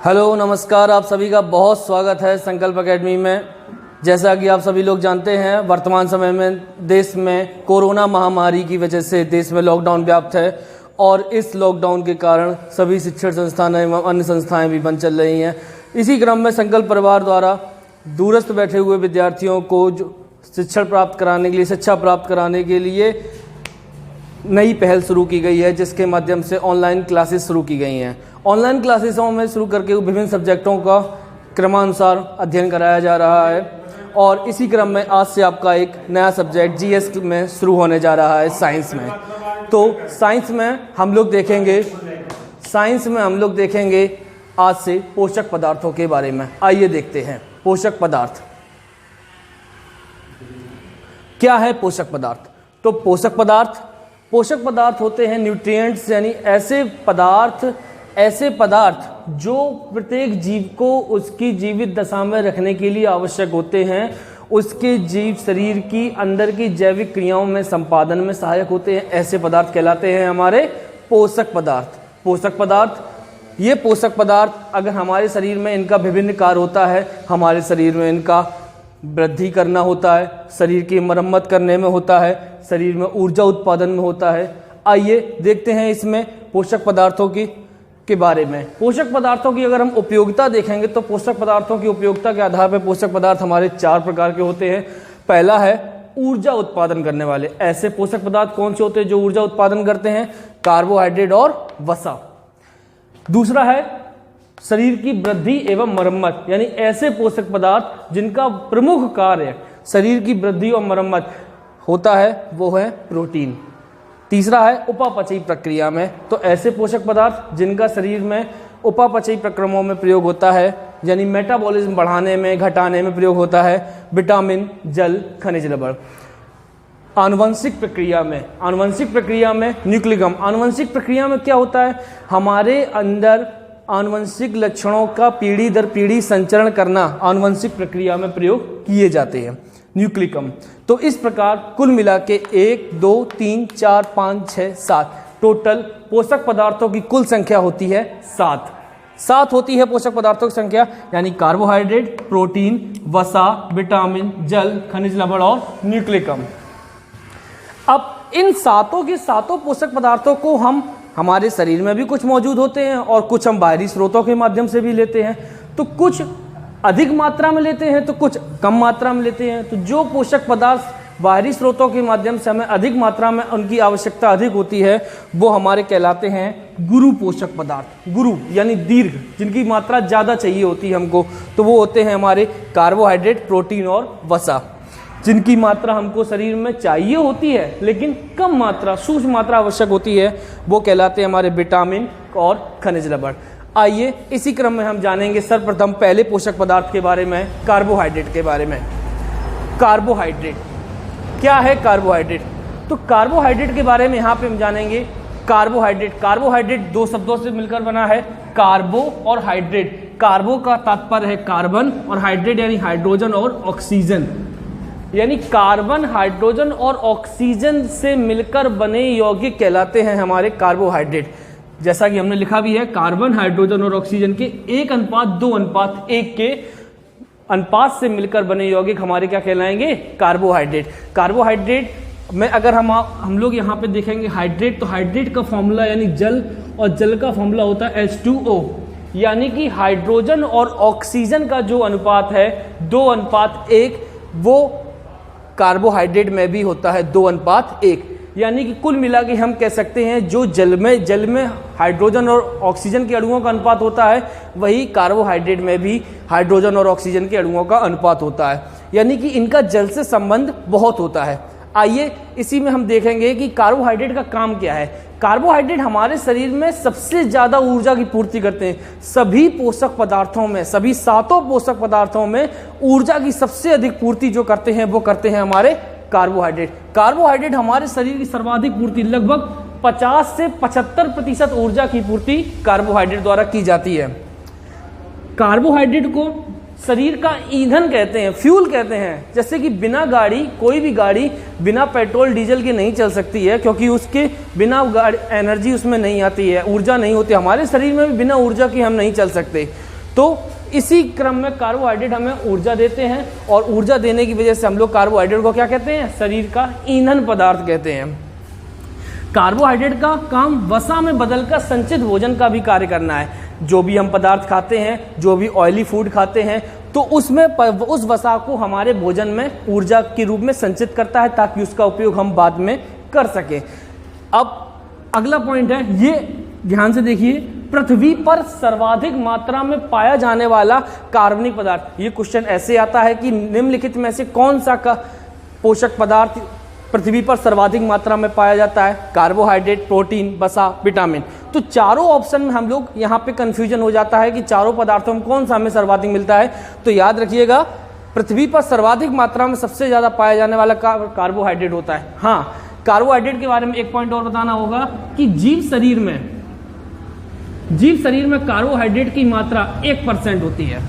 Hello नमस्कार, आप सभी का बहुत स्वागत है संकल्प एकेडमी में। जैसा कि आप सभी लोग जानते हैं, वर्तमान समय में देश में कोरोना महामारी की वजह से देश में लॉकडाउन व्याप्त है और इस लॉकडाउन के कारण सभी शिक्षण संस्थान एवं अन्य संस्थाएं भी बंद चल रही हैं। इसी क्रम में संकल्प परिवार द्वारा दूरस्थ बैठे हुए विद्यार्थियों को जो शिक्षा प्राप्त कराने के लिए नई पहल शुरू की गई है, जिसके माध्यम से ऑनलाइन क्लासेस शुरू की गई हैं। ऑनलाइन क्लासेसों में शुरू करके विभिन्न सब्जेक्टों का क्रमानुसार अध्ययन कराया जा रहा है और इसी क्रम में आज से आपका एक नया सब्जेक्ट जीएस में शुरू होने जा रहा है, साइंस में। तो साइंस में हम लोग देखेंगे आज से पोषक पदार्थों के बारे में। आइए देखते हैं पोषक पदार्थ क्या है। पोषक पदार्थ तो पोषक पदार्थ होते हैं न्यूट्रिएंट्स, यानी ऐसे पदार्थ जो प्रत्येक जीव को उसकी जीवित दशा में रखने के लिए आवश्यक होते हैं, उसके जीव शरीर की अंदर की जैविक क्रियाओं में संपादन में सहायक होते हैं। ऐसे पदार्थ कहलाते हैं हमारे पोषक पदार्थ। ये पोषक पदार्थ अगर हमारे शरीर में इनका विभिन्न कार्य होता है, हमारे शरीर में इनका वृद्धि करना होता है, शरीर की मरम्मत करने में होता है, शरीर में ऊर्जा उत्पादन में होता है। आइए देखते हैं इसमें पोषक पदार्थों के बारे में। पोषक पदार्थों की अगर हम उपयोगिता देखेंगे तो पोषक पदार्थों की उपयोगिता के आधार पर पोषक पदार्थ हमारे 4 प्रकार के होते हैं। पहला है ऊर्जा उत्पादन करने वाले। ऐसे पोषक पदार्थ कौन से होते हैं जो ऊर्जा उत्पादन करते हैं? कार्बोहाइड्रेट और वसा। दूसरा है शरीर की वृद्धि एवं मरम्मत, यानी ऐसे पोषक पदार्थ जिनका प्रमुख कार्य शरीर की वृद्धि और मरम्मत होता है, वो है प्रोटीन। तीसरा है उपापचयी प्रक्रिया में, तो ऐसे पोषक पदार्थ जिनका शरीर में उपापचयी प्रक्रमों में प्रयोग होता है, यानी मेटाबॉलिज्म बढ़ाने में घटाने में प्रयोग होता है, विटामिन, जल, खनिज लवण। आनुवंशिक प्रक्रिया में न्यूक्लियम। आनुवंशिक प्रक्रिया में क्या होता है? हमारे अंदर आनुवंशिक लक्षणों का पीढ़ी दर पीढ़ी संचरण करना आनुवंशिक प्रक्रिया में प्रयोग किए जाते हैं, न्यूक्लियम। तो इस प्रकार कुल मिला के 1, 2, 3, 4, 5, 6, 7 टोटल पोषक पदार्थों की कुल संख्या होती है 7 होती है पोषक पदार्थों की संख्या, यानी कार्बोहाइड्रेट, प्रोटीन, वसा, विटामिन, जल, खनिज लवण और न्यूक्लियम। अब इन सातों पोषक पदार्थों को हमारे शरीर में भी कुछ मौजूद होते हैं और कुछ हम बाहरी स्रोतों के माध्यम से भी लेते हैं। तो कुछ अधिक मात्रा में लेते हैं तो कुछ कम मात्रा में लेते हैं। तो जो पोषक पदार्थ बाहरी स्रोतों के माध्यम से हमें अधिक मात्रा में उनकी आवश्यकता अधिक होती है, वो हमारे कहलाते हैं गुरु पोषक पदार्थ। गुरु यानी दीर्घ, जिनकी मात्रा ज़्यादा चाहिए होती है हमको, तो वो होते हैं हमारे कार्बोहाइड्रेट, प्रोटीन और वसा। जिनकी मात्रा हमको शरीर में चाहिए होती है लेकिन कम मात्रा, सूक्ष्म मात्रा आवश्यक होती है, वो कहलाते हैं हमारे विटामिन और खनिज लवण। आइए इसी क्रम में हम जानेंगे सर्वप्रथम पहले पोषक पदार्थ के बारे में, कार्बोहाइड्रेट के बारे में। कार्बोहाइड्रेट क्या है? कार्बोहाइड्रेट तो कार्बोहाइड्रेट के बारे में यहाँ पे हम जानेंगे। कार्बोहाइड्रेट 2 शब्दों से मिलकर बना है, कार्बो और हाइड्रेट। कार्बो का तात्पर्य है कार्बन और हाइड्रेट यानी हाइड्रोजन और ऑक्सीजन, यानी कार्बन, हाइड्रोजन और ऑक्सीजन से मिलकर बने यौगिक कहलाते हैं हमारे कार्बोहाइड्रेट। जैसा कि हमने लिखा भी है, कार्बन, हाइड्रोजन और ऑक्सीजन के 1:2:1 के अनुपात से मिलकर बने यौगिक हमारे क्या कहलाएंगे? कार्बोहाइड्रेट में अगर हम लोग यहाँ पे देखेंगे हाइड्रेट, तो हाइड्रेट का फॉर्मूला यानी जल, और जल का फॉर्मूला होता है H2O, यानी कि हाइड्रोजन और ऑक्सीजन का जो अनुपात है 2:1, वो कार्बोहाइड्रेट में भी होता है 2:1। यानी कि कुल मिला के हम कह सकते हैं जो जल में हाइड्रोजन और ऑक्सीजन के अणुओं का अनुपात होता है, वही कार्बोहाइड्रेट में भी हाइड्रोजन और ऑक्सीजन के अणुओं का अनुपात होता है, यानी कि इनका जल से संबंध बहुत होता है। आइए इसी में हम देखेंगे कि कार्बोहाइड्रेट का काम क्या है। कार्बोहाइड्रेट हमारे शरीर में सबसे ज्यादा ऊर्जा की पूर्ति करते हैं। सभी पोषक पदार्थों में, सभी 7 पोषक पदार्थों में ऊर्जा की सबसे अधिक पूर्ति जो करते हैं वो करते हैं हमारे कार्बोहाइड्रेट हमारे शरीर की सर्वाधिक पूर्ति, लगभग 50 से 75% ऊर्जा की पूर्ति कार्बोहाइड्रेट द्वारा की जाती है। कार्बोहाइड्रेट को शरीर का ईंधन कहते हैं, फ्यूल कहते हैं। जैसे कि बिना गाड़ी, कोई भी गाड़ी बिना पेट्रोल डीजल के नहीं चल सकती है, क्योंकि उसके बिना एनर्जी उसमें नहीं आती है, ऊर्जा नहीं होती। हमारे शरीर में भी बिना ऊर्जा के हम नहीं चल सकते। तो इसी क्रम में कार्बोहाइड्रेट हमें ऊर्जा देते हैं और ऊर्जा देने की वजह से हम लोग कार्बोहाइड्रेट को क्या कहते हैं, शरीर का ईंधन पदार्थ कहते हैं। कार्बोहाइड्रेट का काम वसा में बदलकर संचित भोजन का भी कार्य करना है। जो भी हम पदार्थ खाते हैं, जो भी ऑयली फूड खाते हैं, तो उसमें उस वसा को हमारे भोजन में ऊर्जा के रूप में संचित करता है ताकि उसका उपयोग हम बाद में कर सकें। अब अगला पॉइंट है, ये ध्यान से देखिए, पृथ्वी पर सर्वाधिक मात्रा में पाया जाने वाला कार्बनिक पदार्थ। ये क्वेश्चन ऐसे आता है कि निम्नलिखित में से कौन सा पोषक पदार्थ पृथ्वी पर सर्वाधिक मात्रा में पाया जाता है? कार्बोहाइड्रेट, प्रोटीन, वसा, विटामिन। तो चारों ऑप्शन में हम लोग यहाँ पे कंफ्यूजन हो जाता है कि चारों पदार्थों में कौन सा हमें सर्वाधिक मिलता है। तो याद रखिएगा, पृथ्वी पर सर्वाधिक मात्रा में सबसे ज्यादा पाया जाने वाला कार्बोहाइड्रेट होता है। हाँ, कार्बोहाइड्रेट के बारे में एक पॉइंट और बताना होगा कि जीव शरीर में कार्बोहाइड्रेट की मात्रा 1% होती है।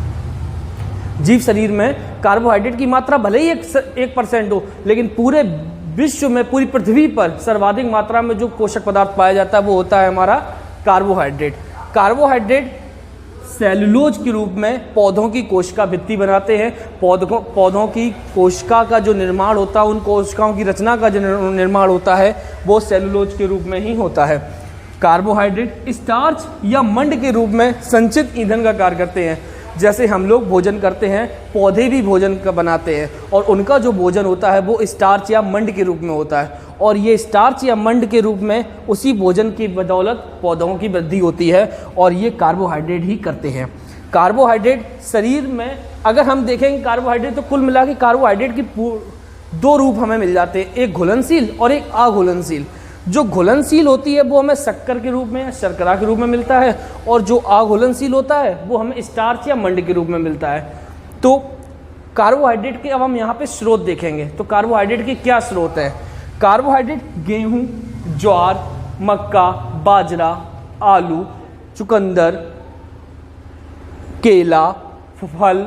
जीव शरीर में कार्बोहाइड्रेट की मात्रा भले ही 1% हो, लेकिन पूरे विश्व में, पूरी पृथ्वी पर सर्वाधिक मात्रा में जो पोषक पदार्थ पाया जाता है वो होता है हमारा कार्बोहाइड्रेट। कार्बोहाइड्रेट सेलुलोज के रूप में पौधों की कोशिका भित्ति बनाते हैं। पौधों की कोशिका का जो निर्माण होता है, उन कोशिकाओं की रचना का जो निर्माण होता है वो सेलुलोज के रूप में ही होता है। कार्बोहाइड्रेट स्टार्च या मंड के रूप में संचित ईंधन का कार्य करते हैं। जैसे हम लोग भोजन करते हैं, पौधे भी भोजन का बनाते हैं और उनका जो भोजन होता है वो स्टार्च या मंड के रूप में होता है। और ये स्टार्च या मंड के रूप में उसी भोजन की बदौलत पौधों की वृद्धि होती है और ये कार्बोहाइड्रेट ही करते हैं। कार्बोहाइड्रेट शरीर में अगर हम देखेंगे कार्बोहाइड्रेट, तो कुल मिला के कार्बोहाइड्रेट की दो रूप हमें मिल जाते हैं, एक घुलनशील और एक अघुलनशील। जो घुलनशील होती है वो हमें शक्कर के रूप में या शर्करा के रूप में मिलता है, और जो अघुलनशील होता है वो हमें स्टार्च या मंड के रूप में मिलता है। तो कार्बोहाइड्रेट के अब हम यहाँ पे स्रोत देखेंगे। तो कार्बोहाइड्रेट के क्या स्रोत है? कार्बोहाइड्रेट गेहूं, ज्वार, मक्का, बाजरा, आलू, चुकंदर, केला, फल,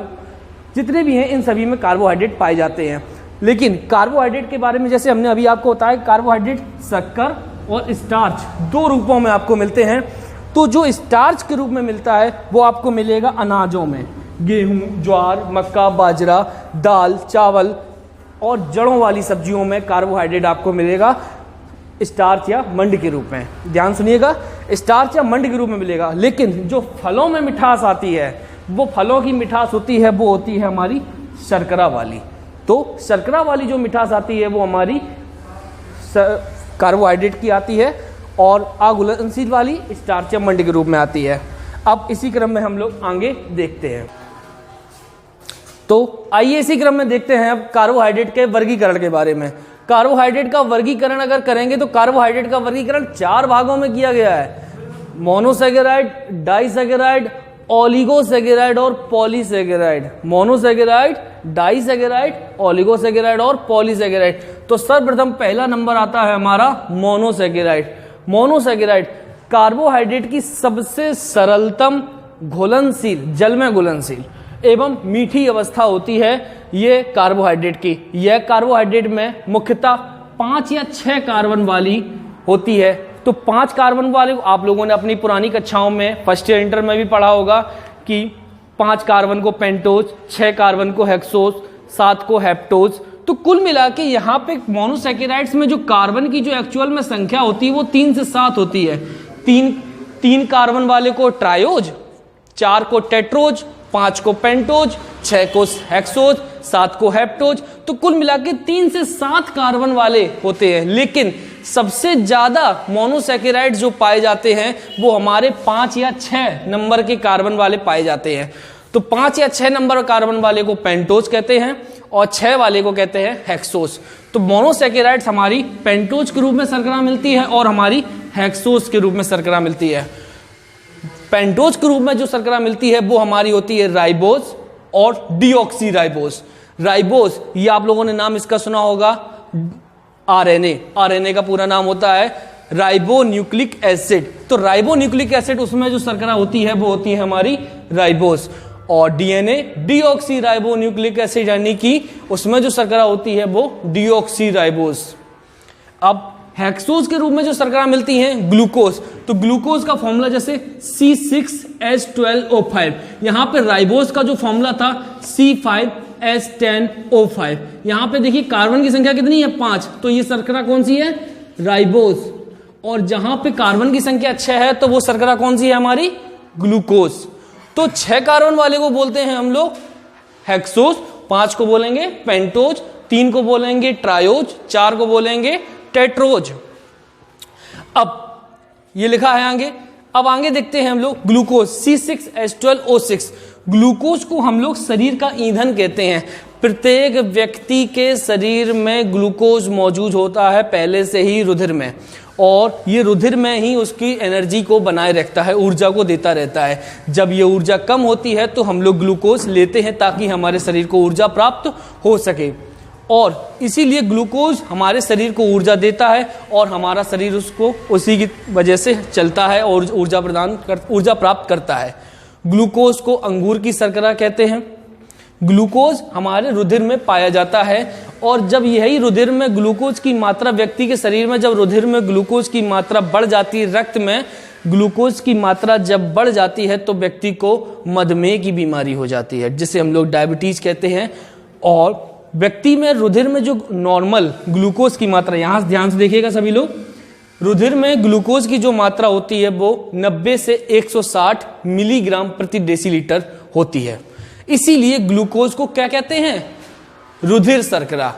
जितने भी हैं इन सभी में कार्बोहाइड्रेट पाए जाते हैं। लेकिन कार्बोहाइड्रेट के बारे में जैसे हमने अभी आपको बताया, कार्बोहाइड्रेट शक्कर और स्टार्च दो रूपों में आपको मिलते हैं। तो जो स्टार्च के रूप में मिलता है वो आपको मिलेगा अनाजों में, गेहूं, ज्वार, मक्का, बाजरा, दाल, चावल और जड़ों वाली सब्जियों में कार्बोहाइड्रेट आपको मिलेगा स्टार्च या मंड के रूप में। ध्यान सुनिएगा, स्टार्च या मंड के रूप में मिलेगा। लेकिन जो फलों में मिठास आती है, वो फलों की मिठास होती है, वो होती है हमारी शर्करा वाली। तो शर्करा वाली जो मिठास आती है वो हमारी कार्बोहाइड्रेट की आती है और अघुलनशील वाली स्टार्च या मंड के रूप में आती है। अब इसी क्रम में हम लोग आगे देखते हैं। तो आइए इसी क्रम में देखते हैं अब कार्बोहाइड्रेट के वर्गीकरण के बारे में। कार्बोहाइड्रेट का वर्गीकरण अगर करेंगे तो कार्बोहाइड्रेट का वर्गीकरण 4 भागों में किया गया है: मोनोसैकेराइड, डाइसैकेराइड, ओलिगोसैकेराइड और पॉलीसैकेराइड। मोनोसैकेराइड, डाइसैकेराइड, ओलिगोसैकेराइड और पॉलीसैकेराइड। तो सर्वप्रथम पहला नंबर आता है हमारा मोनोसैकेराइड। मोनोसैकेराइड कार्बोहाइड्रेट की सबसे सरलतम घुलनशील, जल में घुलनशील एवं मीठी अवस्था होती है ये कार्बोहाइड्रेट की। यह कार्बोहाइड्रेट में मुख्यतः 5 या 6 कार्बन वाली होती है। तो 5 कार्बन वाले आप लोगों ने अपनी पुरानी कक्षाओं में फर्स्ट ईयर इंटर में भी पढ़ा होगा कि 5 कार्बन को पेंटोज, 6 कार्बन को हेक्सोज, 7 को हेप्टोज। तो कुल मिला के यहाँ पे मोनोसैकेराइड्स में जो कार्बन की जो एक्चुअल में संख्या होती है वो 3 से 7 होती है। 3 कार्बन वाले को ट्रायोज, 4 को टेट्रोज, 5 को पेंटोज, 6 को हेक्सोज, 7 को हेप्टोज। तो कुल मिला के 3 से 7 कार्बन वाले होते हैं। लेकिन सबसे ज्यादा मोनोसैकेराइड जो पाए जाते हैं वो हमारे 5 या 6 नंबर के कार्बन वाले पाए जाते हैं। तो 5 या 6 नंबर कार्बन वाले को पेंटोज कहते हैं और 6 वाले को कहते हैं हेक्सोज। तो मोनोसैकेराइड्स हमारी पेंटोज के रूप में शर्करा मिलती है और हमारी हेक्सोज के रूप में शर्करा मिलती है। पेंटोज के रूप में जो शर्करा मिलती है वो हमारी होती है राइबोज और डीऑक्सी राइबोज। राइबोज, ये आप लोगों ने नाम इसका सुना होगा, आरएनए। आरएनए का पूरा नाम होता है राइबोन्यूक्लिक एसिड। तो राइबोन्यूक्लिक एसिड उसमें जो शर्करा होती है वो होती है हमारी राइबोज। और डीएनए डीऑक्सी राइबोन्यूक्लिक एसिड, यानी कि उसमें जो शर्करा होती है वो डीऑक्सी राइबोज। अब हेक्सोज के रूप में जो शर्करा मिलती हैं ग्लूकोज, तो ग्लूकोज का फॉर्मूला जैसे C6H12O5, यहां पे राइबोज का जो फॉर्मूला था C5H10O5। यहां पे देखिए कार्बन की संख्या कितनी है 5, तो ये शर्करा कौन सी है राइबोज, और जहां पे कार्बन की संख्या 6 है तो वो शर्करा कौन सी है हमारी ग्लूकोज। तो 6 कार्बन वाले को बोलते हैं हम लोग हेक्सोज, 5 को बोलेंगे पेंटोज, 3 को बोलेंगे ट्रायोज, 4 को बोलेंगे टेट्रोज। अब ये लिखा है आगे, अब आगे देखते हैं हम लोग ग्लूकोज C6H12O6। ग्लूकोज को हम लोग शरीर का ईंधन कहते हैं। प्रत्येक व्यक्ति के शरीर में ग्लूकोज मौजूद होता है पहले से ही रुधिर में, और ये रुधिर में ही उसकी एनर्जी को बनाए रखता है, ऊर्जा को देता रहता है। जब ये ऊर्जा कम होती है तो हम लोग ग्लूकोज लेते हैं ताकि हमारे शरीर को ऊर्जा प्राप्त हो सके, और इसीलिए ग्लूकोज हमारे शरीर को ऊर्जा देता है और हमारा शरीर उसको उसी की वजह से चलता है और ऊर्जा प्राप्त करता है। ग्लूकोज को अंगूर की शर्करा कहते हैं। ग्लूकोज हमारे रुधिर में पाया जाता है, और जब यही रुधिर में ग्लूकोज की मात्रा व्यक्ति के शरीर में जब रुधिर में ग्लूकोज की मात्रा बढ़ जाती है, रक्त में ग्लूकोज की मात्रा जब बढ़ जाती है तो व्यक्ति को मधुमेह की बीमारी हो जाती है, जिसे हम लोग डायबिटीज कहते हैं। और व्यक्ति में रुधिर में जो नॉर्मल ग्लूकोज की मात्रा, यहां ध्यान से देखिएगा सभी लोग, रुधिर में ग्लूकोज की जो मात्रा होती है वो 90 से 160 मिलीग्राम प्रति डेसीलीटर होती है। इसीलिए ग्लूकोज को क्या कहते हैं रुधिर शर्करा।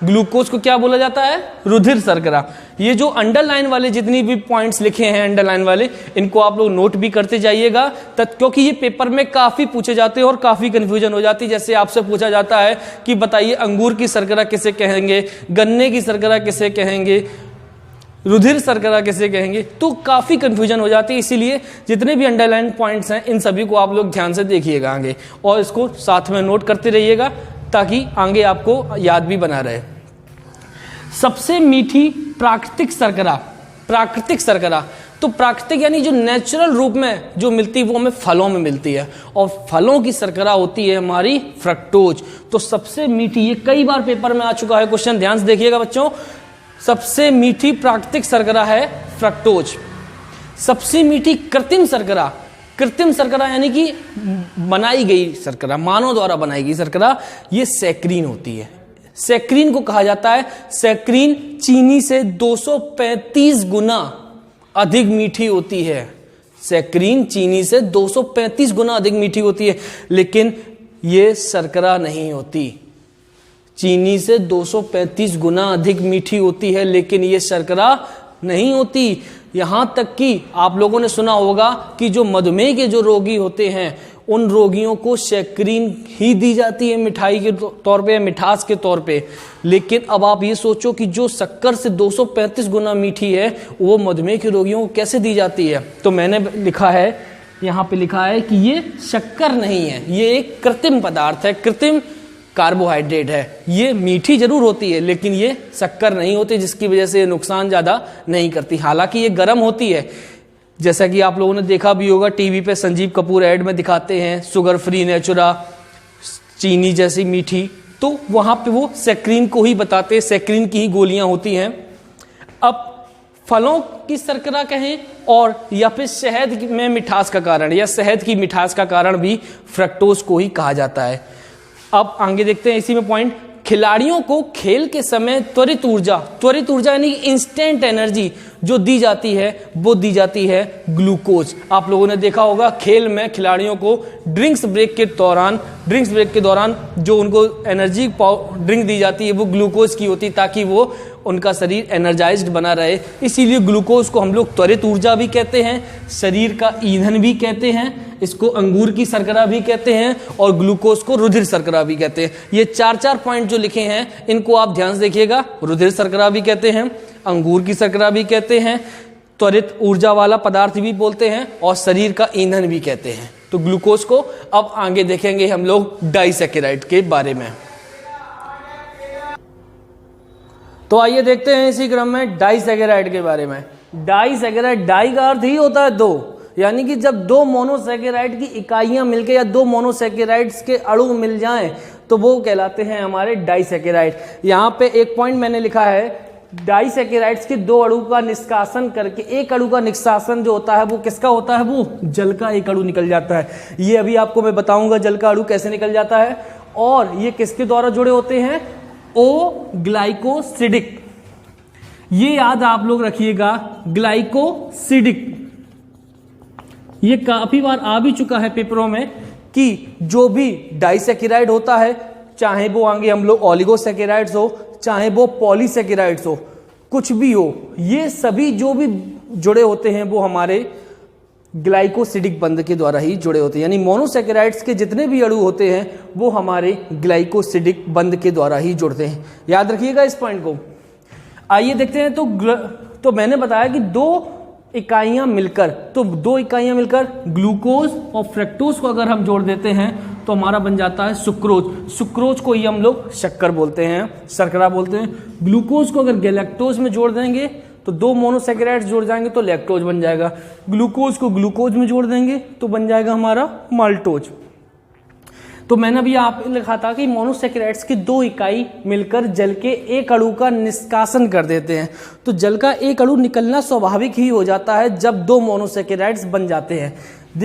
ग्लूकोज को क्या बोला जाता है रुधिर शर्करा। ये जो अंडरलाइन वाले जितनी भी पॉइंट्स लिखे हैं अंडरलाइन वाले, इनको आप लोग नोट भी करते जाइएगा, क्योंकि ये पेपर में काफी पूछे जाते हैं और काफी कंफ्यूजन हो जाती है। जैसे आपसे पूछा जाता है कि बताइए अंगूर की शर्करा किसे कहेंगे, गन्ने की शर्करा किसे कहेंगे, रुधिर शर्करा किसे कहेंगे, तो काफी कंफ्यूजन हो जाती है। इसीलिए जितने भी अंडरलाइन पॉइंट्स हैं इन सभी को आप लोग ध्यान से देखिएगा आगे, और इसको साथ में नोट करते रहिएगा ताकि आगे आपको याद भी बना रहे। सबसे मीठी प्राकृतिक शर्करा, प्राकृतिक शर्करा, तो प्राकृतिक यानी जो नेचुरल रूप में जो मिलती है वो हमें फलों में मिलती है, और फलों की शर्करा होती है हमारी फ्रक्टोज। तो सबसे मीठी, ये कई बार पेपर में आ चुका है क्वेश्चन, ध्यान से देखिएगा बच्चों। सबसे मीठी प्राकृतिक शर्करा है फ्रक्टोज। सबसे मीठी कृत्रिम शर्करा, कृत्रिम शर्करा यानी कि बनाई गई शर्करा, मानव द्वारा बनाई गई शर्करा, ये सैक्रीन होती है। सैक्रीन को कहा जाता है, सैक्रीन चीनी से 235 गुना अधिक मीठी होती है। सैक्रीन चीनी से 235 गुना अधिक मीठी होती है, लेकिन ये शर्करा नहीं होती। चीनी से 235 गुना अधिक मीठी होती है, लेकिन ये शर्करा नहीं होती। यहां तक कि आप लोगों ने सुना होगा कि जो मधुमेह के जो रोगी होते हैं उन रोगियों को सैक्रीन ही दी जाती है मिठाई के तौर पे, मिठास के तौर पे। लेकिन अब आप ये सोचो कि जो शक्कर से 235 गुना मीठी है वो मधुमेह के रोगियों को कैसे दी जाती है। तो मैंने लिखा है, यहाँ पे लिखा है कि ये शक्कर नहीं है, ये एक कृत्रिम पदार्थ है, कृत्रिम कार्बोहाइड्रेट है। ये मीठी जरूर होती है लेकिन ये शक्कर नहीं होती, जिसकी वजह से नुकसान ज्यादा नहीं करती। हालांकि ये गर्म होती है, जैसा कि आप लोगों ने देखा भी होगा टीवी पे संजीव कपूर ऐड में दिखाते हैं शुगर फ्री नेचुरा चीनी जैसी मीठी, तो वहां पे वो सैक्रीन को ही बताते हैं, सैक्रीन की ही गोलियां होती हैं। अब फलों की शर्करा कहें और या फिर शहद में मिठास का कारण या शहद की मिठास का कारण भी फ्रक्टोज को ही कहा जाता है। अब आगे देखते हैं इसी में पॉइंट, खिलाड़ियों को खेल के समय त्वरित ऊर्जा यानी इंस्टेंट एनर्जी जो दी जाती है वो दी जाती है ग्लूकोज। आप लोगों ने देखा होगा खेल में खिलाड़ियों को ड्रिंक्स ब्रेक के दौरान जो उनको एनर्जी ड्रिंक दी जाती है वो ग्लूकोज की होती, ताकि वो उनका शरीर एनर्जाइज्ड बना रहे। इसीलिए ग्लूकोज को हम लोग त्वरित ऊर्जा भी कहते हैं, शरीर का ईंधन भी कहते हैं, इसको अंगूर की शर्करा भी कहते हैं और ग्लूकोज को रुधिर शर्करा भी कहते हैं। ये 4 पॉइंट जो लिखे हैं इनको आप ध्यान से देखिएगा। रुधिर शर्करा भी कहते हैं, अंगूर की शर्करा भी कहते हैं, त्वरित ऊर्जा वाला पदार्थ भी बोलते हैं और शरीर का ईंधन भी कहते हैं। तो ग्लूकोज को अब आगे देखेंगे हम लोग डाइसैकेराइड के बारे में। तो आइए देखते हैं इसी क्रम में डाइसैकेराइड के बारे में। डाइसैकेराइड, डाई का अर्थ ही होता है दो, यानी कि जब दो मोनोसैकेराइड की इकाइयां मिलकर या दो मोनोसैकेराइड्स के अणु मिल जाएं तो वो कहलाते हैं हमारे डाइसैकेराइड। यहाँ पे एक पॉइंट मैंने लिखा है डाइसैकेराइड्स के 2 अणु का निष्कासन करके एक अणु का निष्कासन जो होता है वो किसका होता है, वो जल का एक अणु निकल जाता है। ये अभी आपको मैं बताऊंगा जल का अणु कैसे निकल जाता है। और ये किसके द्वारा जुड़े होते हैं, ओ ग्लाइकोसिडिक। ये याद आप लोग रखिएगा, ग्लाइकोसिडिक। ये काफी बार आ भी चुका है पेपरों में कि जो भी डाइसैकेराइड होता है, चाहे वो आगे हम लोग ओलिगोसैकेराइड्स हो, चाहे वो पॉलीसैकेराइड्स हो, कुछ भी हो, ये सभी जो भी जुड़े होते हैं वो हमारे ग्लाइकोसिडिक बंध के द्वारा ही जुड़े होते हैं। यानी मोनोसैकेराइड्स के जितने भी अणु होते हैं वो हमारे ग्लाइकोसिडिक बंध के द्वारा ही जुड़ते हैं। याद रखिएगा इस पॉइंट को। आइए देखते हैं। तो मैंने बताया कि 2 इकाइयां मिलकर ग्लूकोज और फ्रक्टोज को अगर हम जोड़ देते हैं तो हमारा बन जाता है सुक्रोज। सुक्रोज को ही हम लोग शक्कर बोलते हैं, शर्करा बोलते हैं। ग्लूकोज को अगर गैलेक्टोज में जोड़ देंगे तो 2 मोनोसैकेराइड्स जोड़ जाएंगे तो लैक्टोज बन जाएगा। ग्लूकोज को ग्लूकोज में जोड़ देंगे तो बन जाएगा हमारा माल्टोज। तो मैंने अभी आप लिखा था कि मोनोसैकेराइड्स की 2 इकाई मिलकर जल के एक अणु का निष्कासन कर देते हैं। तो जल का एक अणु निकलना स्वाभाविक ही हो जाता है जब 2 मोनोसैकेराइड्स बन जाते हैं।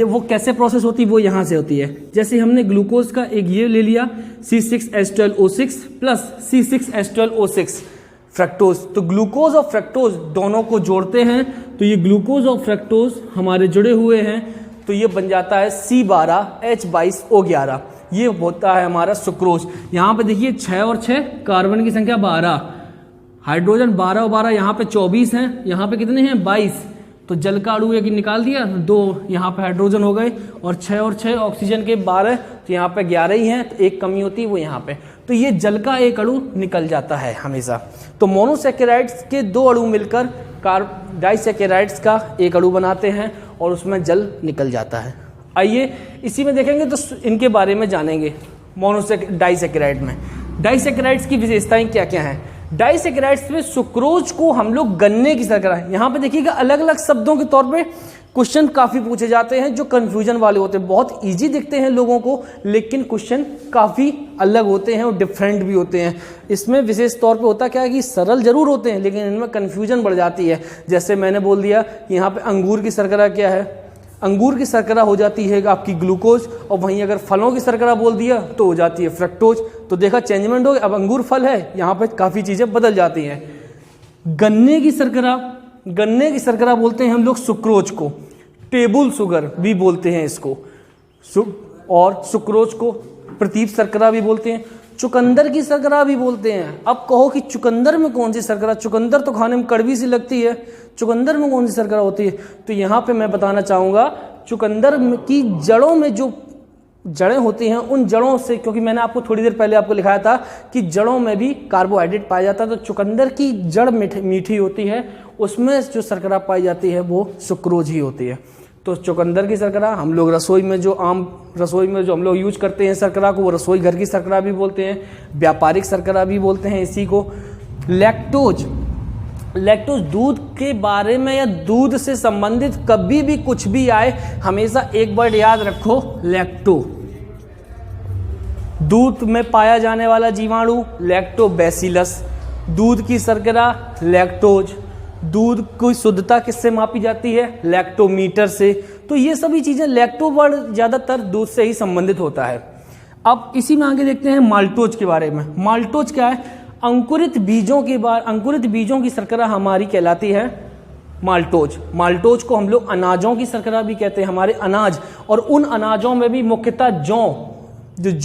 वो कैसे प्रोसेस होती है, वो यहां से होती है। जैसे हमने ग्लूकोज का एक ये ले लिया C6H12O6 प्लस C6H12O6 फ्रक्टोज। तो ग्लूकोज और फ्रक्टोज दोनों को जोड़ते हैं तो ये ग्लूकोज और फ्रक्टोज हमारे जुड़े हुए हैं तो ये बन जाता है C12H22O11। ये होता है हमारा सुक्रोज। यहाँ पे देखिए 6 और 6 कार्बन की संख्या 12, हाइड्रोजन 12 और 12 यहाँ पे 24 हैं, यहाँ पे कितने हैं 22। तो जल का अणु एक निकाल दिया, 2 यहाँ पे हाइड्रोजन हो गए और 6 और 6 ऑक्सीजन के 12, तो यहाँ पे 11 ही हैं, तो एक कमी होती है वो यहाँ पे। तो ये जल का एक अणु निकल जाता है हमेशा। तो मोनोसैकेराइड्स के 2 अणु मिलकर डाइसैकेराइड्स का एक अणु बनाते हैं और उसमें जल निकल जाता है। आइए इसी में देखेंगे तो इनके बारे में जानेंगे। डाइसैकेराइड में डाइसैकेराइड्स की विशेषताएं क्या क्या हैं। डाइसैकेराइड्स में सुक्रोज को हम लोग गन्ने की शर्करा, यहाँ पे देखिएगा अलग अलग शब्दों के तौर पे क्वेश्चन काफी पूछे जाते हैं जो कंफ्यूजन वाले होते हैं। बहुत इजी दिखते हैं लोगों को लेकिन क्वेश्चन काफी अलग होते हैं और डिफरेंट भी होते हैं। इसमें विशेष तौर पे होता क्या है कि सरल जरूर होते हैं लेकिन इनमें कंफ्यूजन बढ़ जाती है। जैसे मैंने बोल दिया कि यहाँ पे अंगूर की शर्करा क्या है, अंगूर की शर्करा हो जाती है आपकी ग्लूकोज, और वहीं अगर फलों की शर्करा बोल दिया तो हो जाती है फ्रक्टोज। तो देखा चेंजमेंट हो गया, अब अंगूर फल है, यहाँ पे काफी चीजें बदल जाती हैं। गन्ने की शर्करा बोलते हैं हम लोग सुक्रोज को, टेबल शुगर भी बोलते हैं इसको, और सुक्रोज को प्रतीप शर्करा भी बोलते हैं, चुकंदर की शर्करा भी बोलते हैं। अब कहो कि चुकंदर में कौन सी शर्करा, चुकंदर तो खाने में कड़वी सी लगती है, चुकंदर में कौन सी शर्करा होती है। तो यहाँ पे मैं बताना चाहूंगा चुकंदर की जड़ों में जो जड़ें होती हैं उन जड़ों से, क्योंकि मैंने आपको थोड़ी देर पहले आपको लिखाया था कि जड़ों में भी कार्बोहाइड्रेट पाया जाता है। तो चुकंदर की जड़ मीठी होती है, उसमें जो शर्करा पाई जाती है वो सुक्रोज ही होती है। तो चुकंदर की शर्करा हम लोग रसोई में जो हम लोग यूज करते हैं शर्करा को, वो रसोई घर की शर्करा भी बोलते हैं, व्यापारिक शर्करा भी बोलते हैं इसी को। लैक्टोज दूध के बारे में या दूध से संबंधित कभी भी कुछ भी आए हमेशा एक वर्ड याद रखो, लैक्टो। दूध में पाया जाने वाला जीवाणु लैक्टोबैसिलस, दूध की शर्करा लैक्टोज, दूध की शुद्धता किससे मापी जाती है, लैक्टोमीटर से। तो ये सभी चीजें, लैक्टो वर्ड ज्यादातर दूध से ही संबंधित होता है। अब इसी में आगे देखते हैं माल्टोज के बारे में। माल्टोज क्या है, अंकुरित बीजों की शर्करा हमारी कहलाती है माल्टोज। माल्टोज को हम लोग अनाजों की शर्करा भी कहते हैं, हमारे अनाज, और उन अनाजों में भी मुख्यतः जौ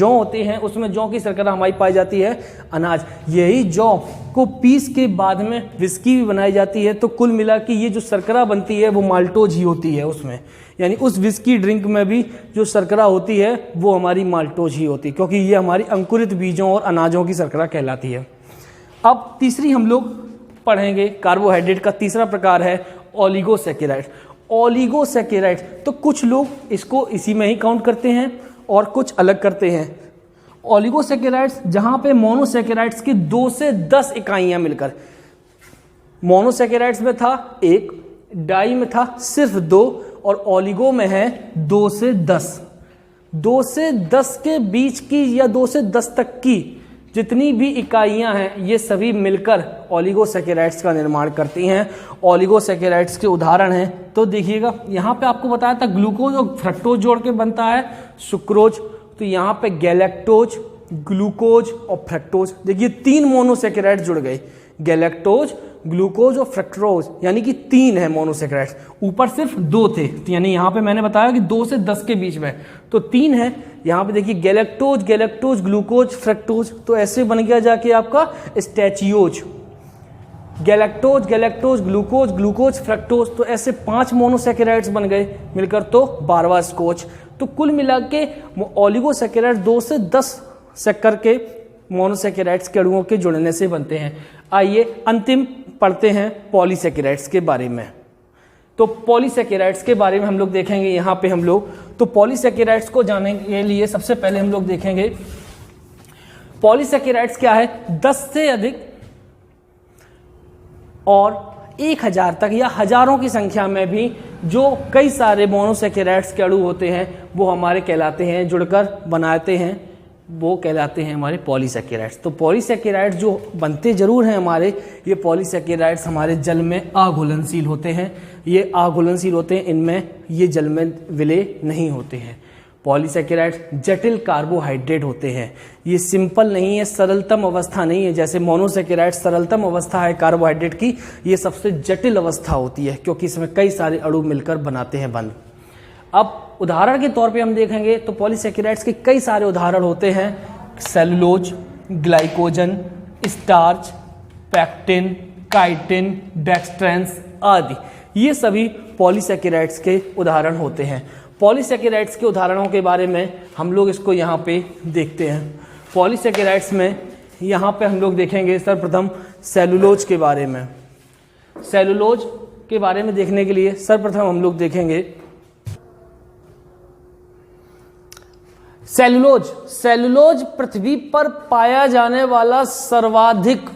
होते हैं उसमें जौ की शर्करा हमारी पाई जाती है अनाज। यही जौ को पीस के बाद में विस्की भी बनाई जाती है। तो कुल मिला के ये जो शर्करा बनती है वो माल्टोज ही होती है उसमें, यानी उस विस्की ड्रिंक में भी जो शर्करा होती है वो हमारी माल्टोज ही होती है, क्योंकि ये हमारी अंकुरित बीजों और अनाजों की शर्करा कहलाती है। अब तीसरी हम लोग पढ़ेंगे, कार्बोहाइड्रेट का तीसरा प्रकार है ओलिगोसैकेराइड। ओलिगोसैकेराइड तो कुछ लोग इसको इसी में ही काउंट करते हैं और कुछ अलग करते हैं। ओलिगोसैकेराइड्स जहां पे मोनोसैकेराइड्स की 2 से 10 इकाइयां मिलकर, मोनोसैकेराइड्स में था 1, डाई में था सिर्फ 2 और ओलिगो में है 2 से 10। 2 से 10 के बीच की या 2 से 10 तक की जितनी भी इकाइयां हैं ये सभी मिलकर ओलिगोसैकेराइड्स का निर्माण करती हैं। ओलिगोसैकेराइड्स के उदाहरण हैं तो देखिएगा, यहाँ पे आपको बताया था ग्लूकोज और फ्रक्टोज जोड़ के बनता है सुक्रोज, तो यहाँ पे गैलेक्टोज, ग्लूकोज और फ्रक्टोज, देखिए 3 मोनोसैकेराइड्स जुड़ गए, गैलेक्टोज, ग्लूकोज और फ्रक्टोज, यानी कि 3 है मोनोसैकेराइड्स, ऊपर सिर्फ 2 थे, तो यानी यहाँ पे मैंने बताया कि 2 से 10 के बीच में, तो 3 है। यहाँ पे देखिए गैलेक्टोज, ग्लूकोज, फ्रक्टोज, तो ऐसे बन गया जाके आपका स्टैचियोज, गैलेक्टोज, ग्लूकोज, फ्रक्टोज, तो ऐसे 5 मोनोसैकेराइड्स बन गए मिलकर, तो 12वां स्कॉच। तो कुल मिला के ओलिगोसैकेराइड 2 से 10 शक्कर के मोनोसैकेराइड्स के अणुओं के जुड़ने से बनते हैं। आइए अंतिम पढ़ते हैं पॉलीसैकेराइड्स के बारे में। तो पॉलीसैकेराइड्स के बारे में हम लोग देखेंगे यहाँ पे हम लोग, तो पॉलीसैकेराइड्स को जानने के लिए सबसे पहले हम लोग देखेंगे पॉलीसैकेराइड्स क्या है। 10 से अधिक और 1000 तक या हजारों की संख्या में भी जो कई सारे मोनोसैकेराइड्स के अणु होते हैं वो हमारे कहलाते हैं, जुड़कर बनाते हैं, वो कहलाते हैं हमारे पॉलीसैकेराइड्स। तो पॉलीसैकेराइड्स जो बनते जरूर हैं हमारे, ये पॉलीसैकेराइड्स हमारे जल में अघुलनशील होते हैं, ये अघुलनशील होते हैं, इनमें ये जल में विलय नहीं होते हैं। पॉलीसैकेराइड्स जटिल कार्बोहाइड्रेट होते हैं, ये सिंपल नहीं है, सरलतम अवस्था नहीं है, जैसे मोनोसैकेराइड्स सरलतम अवस्था है कार्बोहाइड्रेट की, ये सबसे जटिल अवस्था होती है क्योंकि इसमें कई सारे अणु मिलकर बनाते हैं बंध। अब उदाहरण के तौर पे हम देखेंगे तो पॉलीसैकेराइड्स के कई सारे उदाहरण होते हैं, cellulose, glycogen, starch, pectin, chitin, dextrans आदि, ये सभी पॉलीसैकेराइड्स के उदाहरण होते हैं। पॉलीसैकेराइड्स के उदाहरणों के बारे में हम लोग इसको यहाँ पे देखते हैं। पॉलीसैकेराइड्स में यहाँ पे हम लोग देखेंगे सर्वप्रथम सेलुलोज के बारे में। सेलुलोज के बारे में देखने के लिए सर्वप्रथम हम लोग देखेंगे सेलुलोज पृथ्वी पर पाया जाने वाला सर्वाधिक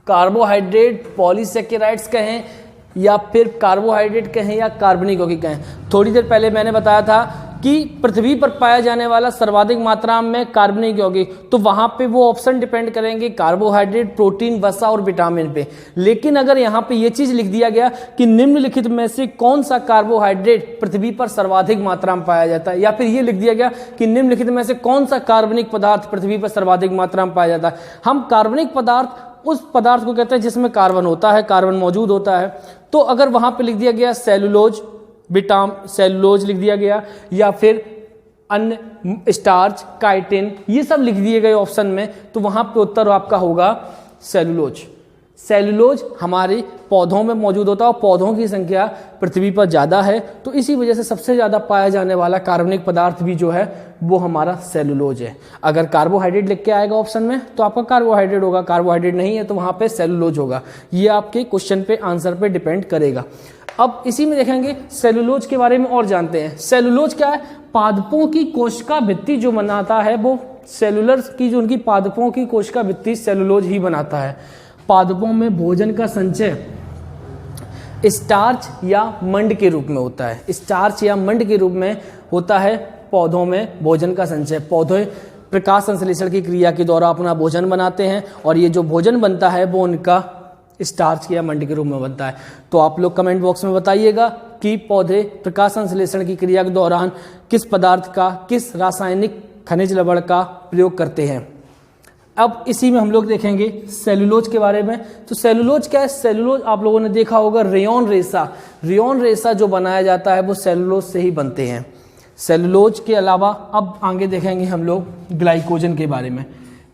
कार्बोहाइड्रेट पॉलीसैकेराइड्स कहें या फिर कार्बोहाइड्रेट कहें या कार्बनिक यौगिक कहें। थोड़ी देर पहले मैंने बताया था कि पृथ्वी पर पाया जाने वाला सर्वाधिक मात्रा में कार्बनिक यौगिक, तो वहां पे वो ऑप्शन डिपेंड करेंगे कार्बोहाइड्रेट, प्रोटीन, वसा और विटामिन पे। लेकिन अगर यहाँ पे ये चीज लिख दिया गया कि निम्नलिखित में से कौन सा कार्बोहाइड्रेट पृथ्वी पर सर्वाधिक मात्रा में पाया जाता है, या फिर ये लिख दिया गया कि निम्नलिखित में से कौन सा कार्बनिक पदार्थ पृथ्वी पर सर्वाधिक मात्रा में पाया जाता है, हम कार्बनिक पदार्थ उस पदार्थ को कहते हैं जिसमें कार्बन होता है, कार्बन मौजूद होता है। तो अगर वहां पे लिख दिया गया सेलुलोज, सेलुलोज लिख दिया गया, या फिर अन्य स्टार्च, काइटिन, ये सब लिख दिए गए ऑप्शन में, तो वहां पे उत्तर आपका होगा सेलुलोज। सेलुलोज हमारे पौधों में मौजूद होता है और पौधों की संख्या पृथ्वी पर ज़्यादा है, तो इसी वजह से सबसे ज़्यादा पाया जाने वाला कार्बनिक पदार्थ भी जो है वो हमारा सेलुलोज है। अगर कार्बोहाइड्रेट लिख के आएगा ऑप्शन में तो आपका कार्बोहाइड्रेट होगा, कार्बोहाइड्रेट नहीं है तो वहाँ पे सेलुलोज होगा। ये आपके क्वेश्चन पे आंसर पे डिपेंड करेगा। अब इसी में देखेंगे सेलुलोज के बारे में और जानते हैं। सेलुलोज क्या है? पादपों की कोशिका भित्ति जो बनाता है वो सेलुलर की, जो उनकी पादपों की कोशिका भित्ति सेलुलोज ही बनाता है। पादपों में भोजन का संचय स्टार्च या मंड के रूप में होता है, स्टार्च या मंड के रूप में होता है पौधों में भोजन का संचय। पौधे प्रकाश संश्लेषण की क्रिया के द्वारा अपना भोजन बनाते हैं और ये जो भोजन बनता है वो उनका स्टार्च या मंड के रूप में बनता है। तो आप लोग कमेंट बॉक्स में बताइएगा कि पौधे प्रकाश संश्लेषण की क्रिया के दौरान किस पदार्थ का, किस रासायनिक खनिज लवण का प्रयोग करते हैं। अब इसी में हम लोग देखेंगे सेलुलोज के बारे में। तो सेलुलोज क्या है? सेलुलोज आप लोगों ने देखा होगा रेयॉन रेशा जो बनाया जाता है वो सेलुलोज से ही बनते हैं। सेलुलोज के अलावा अब आगे देखेंगे हम लोग ग्लाइकोजन के बारे में।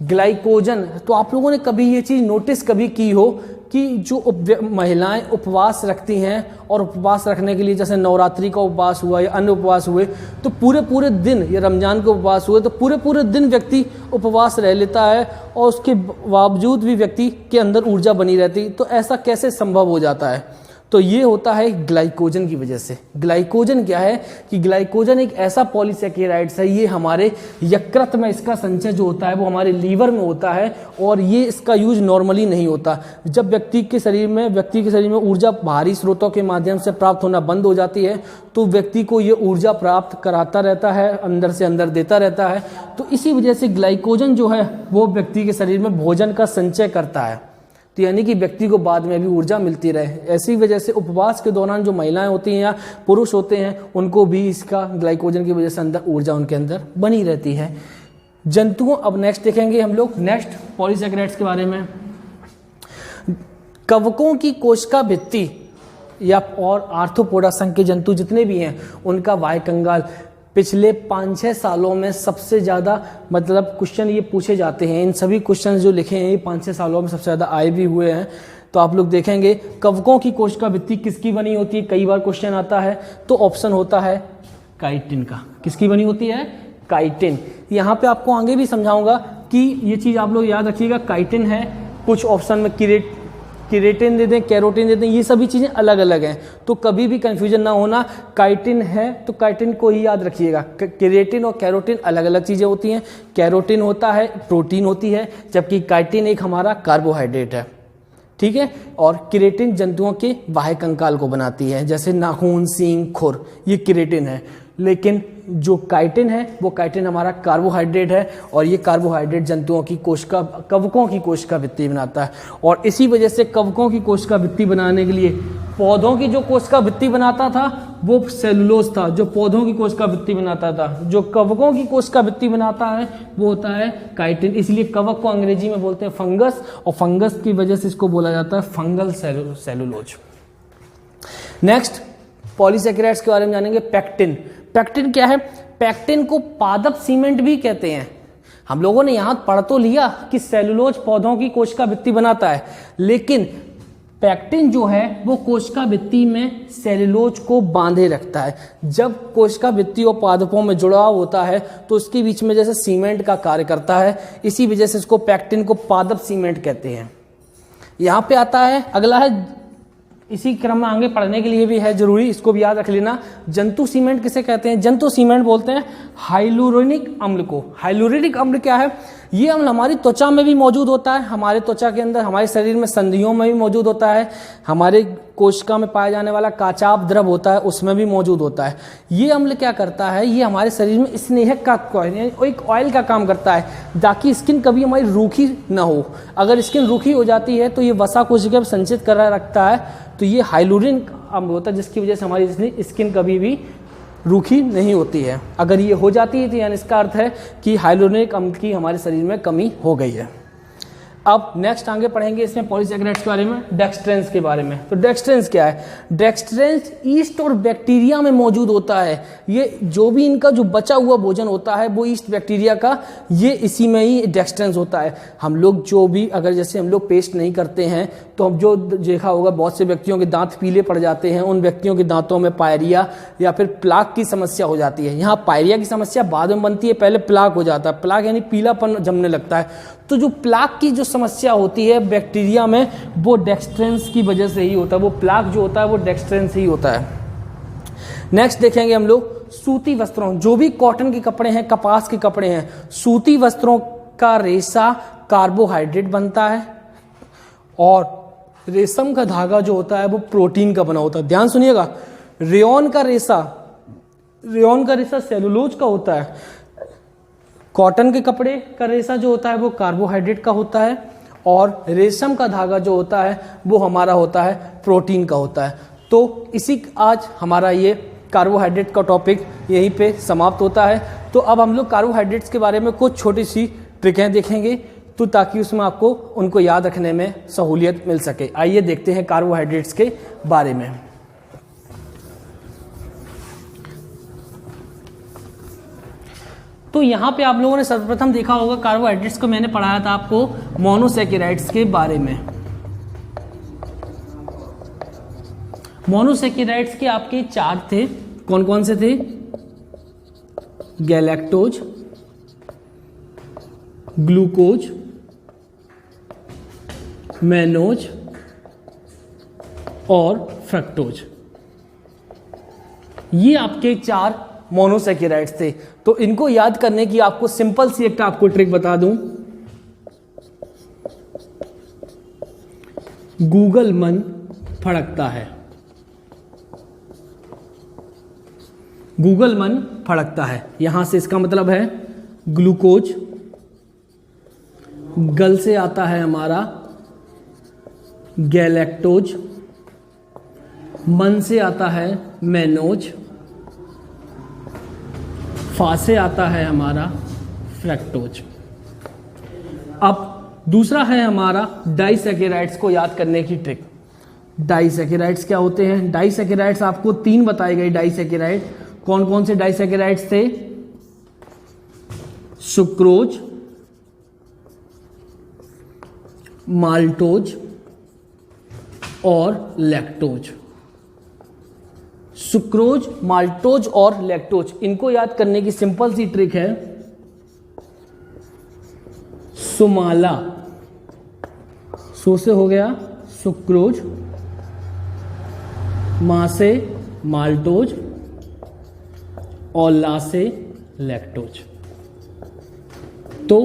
ग्लाइकोजन, तो आप लोगों ने कभी ये चीज़ नोटिस कभी की हो कि जो महिलाएं उपवास रखती हैं और उपवास रखने के लिए जैसे नवरात्रि का उपवास हुआ या अन्य उपवास हुए तो पूरे दिन, या रमजान के उपवास हुए तो पूरे दिन व्यक्ति उपवास रह लेता है और उसके बावजूद भी व्यक्ति के अंदर ऊर्जा बनी रहती। तो ऐसा कैसे संभव हो जाता है? तो ये होता है ग्लाइकोजन की वजह से। ग्लाइकोजन क्या है कि ग्लाइकोजन एक ऐसा पॉलीसेकेराइड्स है, ये हमारे यकृत में इसका संचय जो होता है वो हमारे लीवर में होता है, और ये इसका यूज नॉर्मली नहीं होता। जब व्यक्ति के शरीर में ऊर्जा बाहरी स्रोतों के माध्यम से प्राप्त होना बंद हो जाती है तो व्यक्ति को ये ऊर्जा प्राप्त कराता रहता है, अंदर से अंदर देता रहता है। तो इसी वजह से ग्लाइकोजन जो है वो व्यक्ति के शरीर में भोजन का संचय करता है, तो यानी कि व्यक्ति को बाद में भी ऊर्जा मिलती रहे। ऐसी वजह से उपवास के दौरान जो महिलाएं होती हैं या पुरुष होते हैं उनको भी इसका ग्लाइकोजन की वजह से अंदर ऊर्जा उनके अंदर बनी रहती है। जंतुओं, अब नेक्स्ट देखेंगे हम लोग नेक्स्ट पॉलीसेकेराइड्स के बारे में। कवकों की कोशिका भित्ति या और आर्थ्रोपोडा संघ के जंतु जितने भी हैं उनका बाह्य कंकाल पिछले 5-6 सालों में सबसे ज़्यादा मतलब क्वेश्चन ये पूछे जाते हैं। इन सभी क्वेश्चन जो लिखे हैं ये 5-6 सालों में सबसे ज़्यादा आए भी हुए हैं। तो आप लोग देखेंगे कवकों की कोशिका भित्ति किसकी बनी होती है, कई बार क्वेश्चन आता है, तो ऑप्शन होता है काइटिन का। किसकी बनी होती है? काइटिन। यहाँ पे आपको आगे भी समझाऊंगा कि ये चीज़ आप लोग याद रखिएगा, काइटिन है, कुछ ऑप्शन में केराटिन दे दें, कैरोटिन दे दें, ये सभी चीज़ें अलग अलग हैं, तो कभी भी कंफ्यूजन ना होना। काइटिन है तो काइटिन को ही याद रखिएगा। केराटिन और कैरोटिन अलग अलग चीज़ें होती हैं। कैरोटिन होता है प्रोटीन होती है, जबकि काइटिन एक हमारा कार्बोहाइड्रेट है, ठीक है। और केराटिन जंतुओं के बाह्य कंकाल को बनाती है, जैसे नाखून, सींग, खुर, ये केराटिन है। लेकिन जो काइटिन है वो काइटिन हमारा कार्बोहाइड्रेट है, और ये कार्बोहाइड्रेट जंतुओं की कोशिका, कवकों की कोशिका भित्ति बनाता है। और इसी वजह से कवकों की कोशिका भित्ति बनाने के लिए पौधों की जो कोशिका भित्ति बनाता था वो सेलुलोज था, जो पौधों की कोशिका भित्ति बनाता था। जो कवकों की कोशिका भित्ति बनाता है वो होता है काइटिन। इसलिए कवक को अंग्रेजी में बोलते हैं फंगस, और फंगस की वजह से इसको बोला जाता है फंगल सेलुलोज। नेक्स्ट पॉलीसेकेराइड्स के बारे में जानेंगे। पेक्टिन। पेक्टिन क्या है? पेक्टिन को पादप सीमेंट भी कहते हैं। हम लोगों ने यहां पढ़ तो लिया कि सेलुलोज पौधों की कोशिका भित्ति बनाता है, लेकिन पेक्टिन जो है वो कोशिका भित्ति में सेलुलोज को बांधे रखता है। जब कोशिका भित्ति और पादपों में जुड़ाव होता है तो उसके बीच में जैसे सीमेंट का कार्य करता है, इसी वजह से इसको पेक्टिन को पादप सीमेंट कहते हैं। यहां पे आता है अगला है, इसी क्रम में आगे पढ़ने के लिए भी है जरूरी, इसको भी याद रख लेना। जंतु सीमेंट किसे कहते हैं? जंतु सीमेंट बोलते हैं हाइलुरोनिक अम्ल को। हाइलुरोनिक अम्ल क्या है? ये अम्ल हमारी त्वचा में भी मौजूद होता है, हमारे त्वचा के अंदर, हमारे शरीर में संधियों में भी मौजूद होता है, हमारे कोशिका में पाया जाने वाला काचाप द्रव होता है उसमें भी मौजूद होता है। ये अम्ल क्या करता है? ये हमारे शरीर में स्नेहक का एक ऑयल का काम करता है, ताकि स्किन कभी हमारी रूखी ना हो। अगर स्किन रूखी हो जाती है तो ये वसा कोशिका संचित कर रखता है, तो ये हाइलुरोनिक अम्ल होता है, जिसकी वजह से हमारी स्किन कभी भी रूखी नहीं होती है। अगर ये हो जाती है तो यानी इसका अर्थ है कि हाइलुरोनिक अम्ल की हमारे शरीर में कमी हो गई है। अब नेक्स्ट आगे पढ़ेंगे इसमें पॉलीसेकेराइड्स के बारे में, डेक्सट्रेंस के बारे में। तो डेक्सट्रेंस क्या है? डेक्सट्रेंस ईस्ट और बैक्टीरिया में मौजूद होता है। ये जो भी इनका जो बचा हुआ भोजन होता है वो ईस्ट बैक्टीरिया का, ये इसी में ही डेक्सट्रेंस होता है। हम लोग जो भी, अगर जैसे हम लोग पेस्ट नहीं करते हैं तो हम जो देखा होगा बहुत से व्यक्तियों के दांत पीले पड़ जाते हैं, उन व्यक्तियों के दांतों में पायरिया या फिर प्लाक की समस्या हो जाती है। यहाँ पायरिया की समस्या बाद में बनती है, पहले प्लाक हो जाता है। प्लाक यानी पीलापन जमने लगता है। तो जो प्लाक की जो समस्या होती है बैक्टीरिया में, वो डेक्सट्रेंस की वजह से ही होता है। वो प्लाक जो होता है वो डेक्सट्रेंस ही होता है। नेक्स्ट देखेंगे हम लोग सूती वस्त्रों, जो भी कॉटन के कपड़े हैं, कपास के कपड़े हैं, सूती वस्त्रों का रेशा कार्बोहाइड्रेट बनता है, और रेशम का धागा जो होता है वो प्रोटीन का बना होता है। ध्यान सुनिएगा, रेयॉन का रेशा सेलुलोज का होता है, कॉटन के कपड़े का रेशा जो होता है वो कार्बोहाइड्रेट का होता है, और रेशम का धागा जो होता है वो हमारा होता है प्रोटीन का होता है। तो इसी आज हमारा ये कार्बोहाइड्रेट का टॉपिक यहीं पे समाप्त होता है। तो अब हम लोग कार्बोहाइड्रेट्स के बारे में कुछ छोटी सी ट्रिकें देखेंगे, तो ताकि उसमें आपको उनको याद रखने में सहूलियत मिल सके। आइए देखते हैं कार्बोहाइड्रेट्स के बारे में। तो यहाँ पे आप लोगों ने सर्वप्रथम देखा होगा कार्बोहाइड्रेट्स को, मैंने पढ़ाया था आपको मोनोसेकेराइड्स के बारे में। मोनोसेकेराइड्स के आपके 4 थे, कौन कौन से थे? गैलेक्टोज, ग्लूकोज, मैनोज और फ्रक्टोज। ये आपके 4 मोनोसैकेराइड्स थे। तो इनको याद करने की आपको सिंपल सी एक आपको ट्रिक बता दूं। गूगल मन फड़कता है, गूगल मन फड़कता है, यहां से इसका मतलब है ग्लूकोज, गल से आता है हमारा गैलेक्टोज, मन से आता है मैनोज, फा से आता है हमारा फ्रक्टोज। अब दूसरा है हमारा डाइसैकेराइड्स को याद करने की ट्रिक। डाइसैकेराइड्स क्या होते हैं? डाइसैकेराइड्स आपको 3 बताए गए डाइसैकेराइड। कौन कौन से डाइसैकेराइड्स थे? सुक्रोज, माल्टोज और लैक्टोज। सुक्रोज, माल्टोज और लैक्टोज, इनको याद करने की सिंपल सी ट्रिक है सुमाला। सो से हो गया सुक्रोज, मा से माल्टोज और ला से लैक्टोज। तो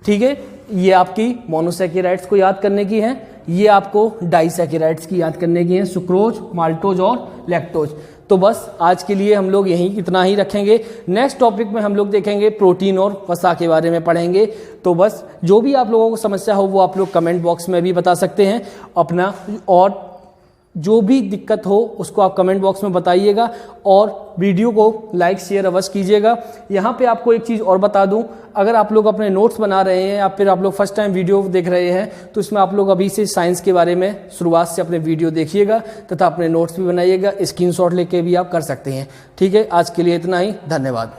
ठीक है, ये आपकी मोनोसैकेराइड्स को याद करने की है, ये आपको डाइसैकेराइड्स की याद करने की है, सुक्रोज, माल्टोज और लैक्टोज। तो बस आज के लिए हम लोग यहीं इतना ही रखेंगे। नेक्स्ट टॉपिक में हम लोग देखेंगे प्रोटीन और वसा के बारे में पढ़ेंगे। तो बस जो भी आप लोगों को समस्या हो वो आप लोग कमेंट बॉक्स में भी बता सकते हैं अपना, और जो भी दिक्कत हो उसको आप कमेंट बॉक्स में बताइएगा और वीडियो को लाइक शेयर अवश्य कीजिएगा। यहाँ पे आपको एक चीज़ और बता दूँ, अगर आप लोग अपने नोट्स बना रहे हैं या फिर आप लोग फर्स्ट टाइम वीडियो देख रहे हैं तो इसमें आप लोग अभी से साइंस के बारे में शुरुआत से अपने वीडियो देखिएगा तथा अपने नोट्स भी बनाइएगा, स्क्रीनशॉट लेके भी आप कर सकते हैं। ठीक है, आज के लिए इतना ही, धन्यवाद।